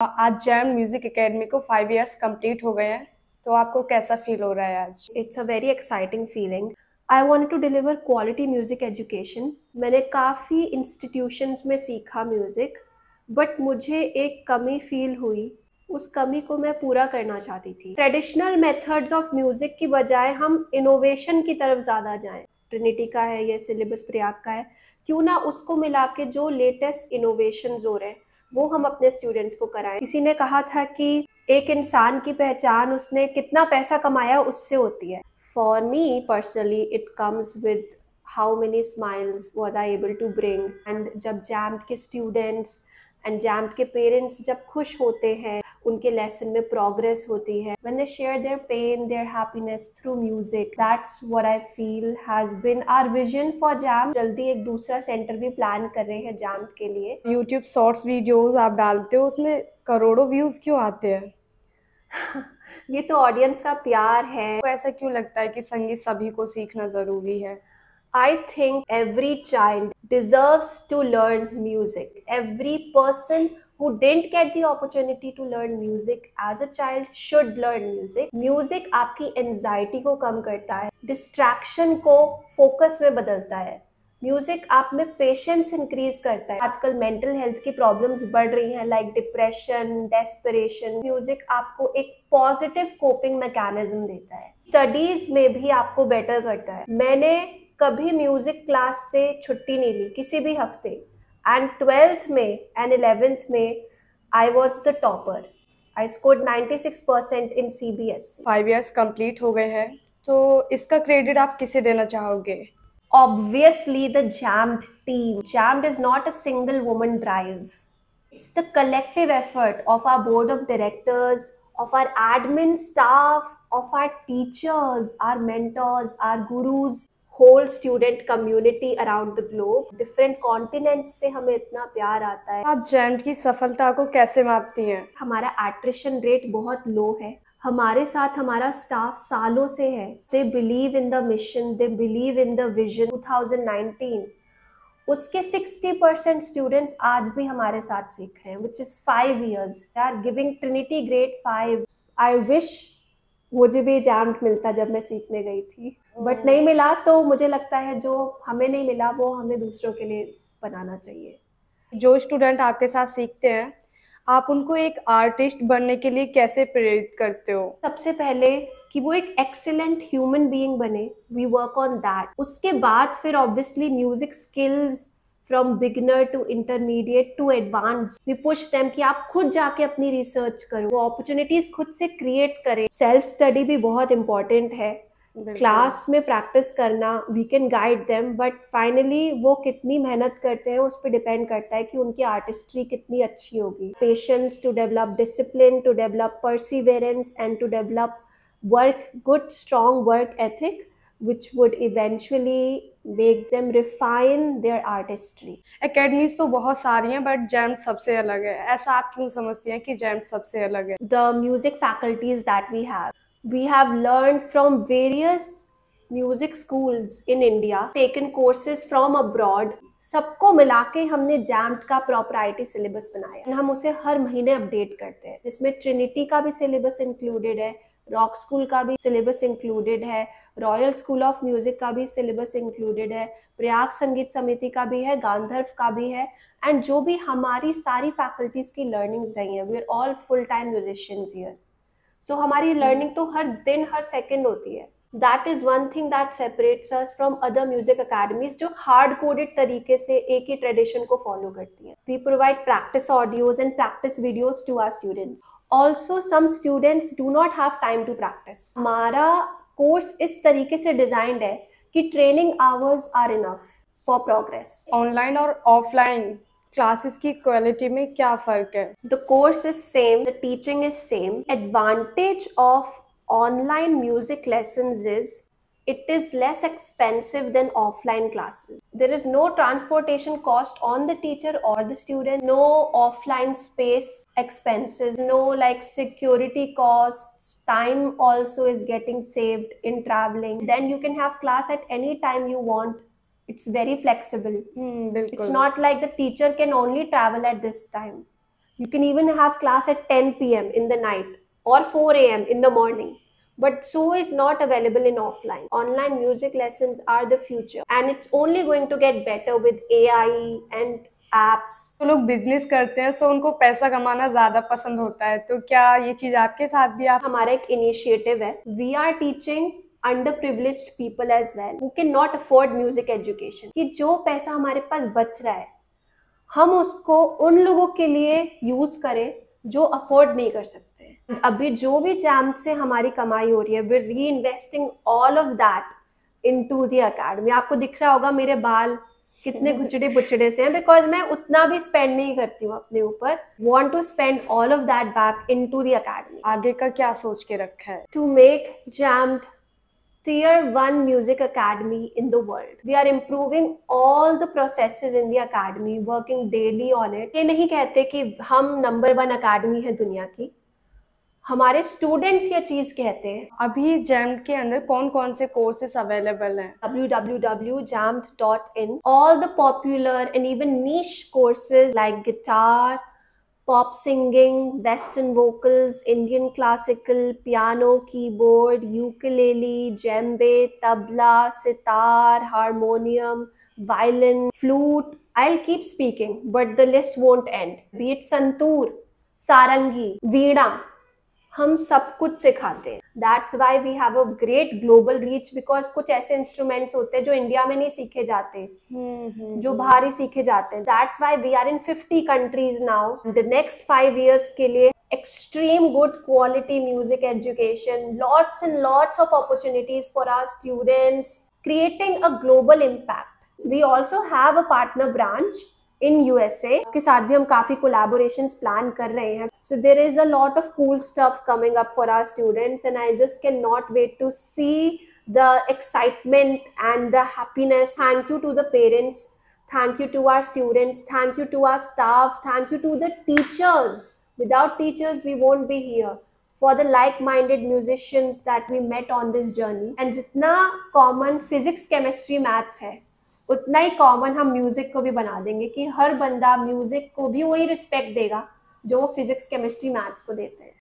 आज jam music academy को 5 years complete हो गए हैं। तो आपको कैसा फील हो रहा है आज? It's a very exciting feeling. I wanted to deliver quality music education. मैंने काफ़ी इंस्टीट्यूशंस में सीखा म्यूज़िक, बट मुझे एक कमी फील हुई। उस कमी को मैं पूरा करना चाहती थी। ट्रेडिशनल मेथड्स ऑफ म्यूज़िक की बजाय हम इनोवेशन की तरफ ज़्यादा जाएं। ट्रिनिटी का है, ये सिलेबस प्रयाग का है, क्यों ना उसको मिला के जो लेटेस्ट इनोवेशंस हो रहे हैं वो हम अपने स्टूडेंट्स को कराएं। किसी ने कहा था कि एक इंसान की पहचान उसने कितना पैसा कमाया उससे होती है। For me personally it comes with how many smiles was I able to bring. And जब जैम्ड के स्टूडेंट्स एंड जैम्ड के पेरेंट्स जब खुश होते हैं, उनके लेसन में प्रोग्रेस होती है, when they share their pain, their happiness through music, that's what I feel has been our vision for JAM. जल्दी एक दूसरा सेंटर भी प्लान कर रहे हैं JAM के लिए। यूट्यूब शॉर्ट्स वीडियोस आप डालते हो, उसमें करोड़ों व्यूज क्यों आते हैं? ये तो ऑडियंस का प्यार है। तो ऐसा क्यों लगता है कि संगीत सभी को सीखना जरूरी है? I think every child deserves to learn music. Every person who didn't get the opportunity to learn music as a child should learn music. Music आपकी anxiety को कम करता है, distraction को focus में बदलता है। म्यूजिक आप में पेशेंस इंक्रीज करता है। आजकल मेंटल हेल्थ की प्रॉब्लम्स बढ़ रही हैं, लाइक डिप्रेशन, डेस्परेशन। म्यूजिक आपको एक पॉजिटिव कोपिंग मैकेनिज्म देता है। स्टडीज में भी आपको बेटर करता है। मैंने कभी म्यूजिक क्लास से छुट्टी नहीं ली किसी भी हफ्ते, एंड 12th में एंड 11th में I was the topper. I scored 96% in CBSE। 5 years complete हो गए हैं, तो इसका क्रेडिट आप किसे देना चाहोगे? Obviously, the JAMD team. JAMD is not a single woman drive. It's the collective effort of our board of directors, of our admin staff, of our teachers, our mentors, our gurus, whole student community around the globe. Different continents से हमें इतना प्यार आता है। आप jam की सफलता को कैसे मापती हैं? हमारा एट्रिशन रेट बहुत लो है। हमारे साथ हमारा स्टाफ सालों से है। They believe in the mission, they believe in the vision. 2019 उसके 60% स्टूडेंट्स आज भी हमारे साथ सीख रहे हैं, which is 5 years। They are giving Trinity grade 5। I wish मुझे भी जैम्ड मिलता जब मैं सीखने गई थी, बट नहीं मिला। तो मुझे लगता है जो हमें नहीं मिला वो हमें दूसरों के लिए बनाना चाहिए। जो स्टूडेंट आपके साथ सीखते हैं, आप उनको एक आर्टिस्ट बनने के लिए कैसे प्रेरित करते हो? सबसे पहले कि वो एक एक्सीलेंट ह्यूमन बीइंग बने, वी वर्क ऑन दैट। उसके बाद फिर obviously music skills from beginner to intermediate to advance, we push them कि आप खुद जाके अपनी रिसर्च करो, वो अपॉर्चुनिटीज खुद से क्रिएट करें। सेल्फ स्टडी भी बहुत इंपॉर्टेंट है। क्लास में प्रैक्टिस करना, we can guide them, but finally वो कितनी मेहनत करते हैं उस पर डिपेंड करता है कि उनकी आर्टिस्ट्री कितनी अच्छी होगी। Patience to develop, discipline to develop, perseverance and to develop work, good strong work ethic which would eventually make them refine their artistry. Academies तो बहुत सारी हैं, बट जैम सबसे अलग है। ऐसा आप क्यों समझती हैं कि जैम सबसे अलग है? The music faculties that we have learned from various music schools in India, taken courses from abroad, सबको मिला के हमने जैम्ड का प्रोपराइटी सिलेबस बनाया। हम उसे हर महीने अपडेट करते हैं, जिसमें ट्रिनिटी का भी सिलेबस इंक्लूडेड है, रॉक स्कूल का भी सिलेबस इंक्लूडेड है, रॉयल स्कूल ऑफ म्यूजिक का भी सिलेबस इंक्लूडेड है, प्रयाग संगीत समिति का भी है, गांधर्व का भी है, एंड जो भी हमारी सारी फैकल्टीज की लर्निंग्स रही हैं, we are all full time musicians here. So हमारी लर्निंग तो हर दिन हर सेकेंड होती है। That is one thing that separates us from other music academies जो हार्ड कोडेड तरीके से एक ही ट्रेडिशन को फॉलो करती हैं। We provide practice audios and practice videos to our students. Also some students do not have time to practice. हमारा course इस तरीके से डिजाइंड है कि training hours are enough for progress. Online और ऑफलाइन क्लासेस की क्वालिटी में क्या फर्क है? The course is same, the teaching is same. Advantage of online music lessons is it is less expensive than offline classes. There is no transportation cost on the teacher or the student, no offline space expenses, no like security costs, time also is getting saved in traveling. Then you can have class at any time you want. It's very flexible. It's बिल्कुल। not like the teacher can only travel at this time. You can even have class at 10 p.m. in the night or 4 a.m. in the morning. But so is not available in offline. Online music lessons are the future, and it's only going to get better with AI and apps. तो लोग business करते हैं, सो उनको पैसा कमाना ज्यादा पसंद होता है, तो क्या ये चीज आपके साथ भी आप? हमारा एक इनिशिएटिव है, we are teaching underprivileged people as well who cannot afford music education, कि जो पैसा हमारे पास बच रहा है हम उसको उन लोगों के लिए यूज करें जो अफोर्ड नहीं कर सकते। अभी जो भी जैम से हमारी कमाई हो रही है, वी री investing all of that into the academy. आपको दिख रहा होगा मेरे बाल कितने घुचड़े बुचड़े से हैं, बिकॉज मैं उतना भी स्पेंड नहीं करती हूँ अपने ऊपर। Want to spend all of that back into the academy. आगे का क्या सोच के रखा है? टू मेक जैम्ड Tier 1 music academy in the world. We are improving all the processes in the academy, working daily on it. ये नहीं कहते कि हम नंबर 1 अकेडमी है दुनिया की, हमारे स्टूडेंट्स ये चीज कहते हैं। अभी जैम्ड के अंदर कौन कौन से कोर्सेस अवेलेबल हैं? www.jammed.in. All the popular and even niche courses like guitar, pop singing, western vocals, Indian classical, piano, keyboard, ukulele, djembe, tabla, sitar, harmonium, violin, flute. I'll keep speaking, but the list won't end. Be it santoor, sarangi, veena, हम सब कुछ सिखाते हैं। That's why we have a great global reach, because कुछ ऐसे instruments होते हैं जो इंडिया में नहीं सीखे जाते, जो बाहर ही सीखे जाते हैं। That's why we are in 50 countries now. The next 5 years के लिए extreme good quality music education, lots and lots of opportunities for our students, creating a global impact. We also have a partner branch in USA. उसके साथ भी हम काफी collaborations plan कर रहे हैं. So there is a lot of cool stuff coming up for our students, and I just cannot wait to see the excitement and the happiness. Thank you to the parents, thank you to our students, thank you to our staff, thank you to the teachers. Without teachers we won't be here. For the like-minded musicians that we met on this journey. And जितना common physics, chemistry, maths है, उतना ही common हम music को भी बना देंगे कि हर बंदा म्यूजिक को भी वही रिस्पेक्ट देगा जो वो फिजिक्स केमिस्ट्री मैथ्स को देते हैं।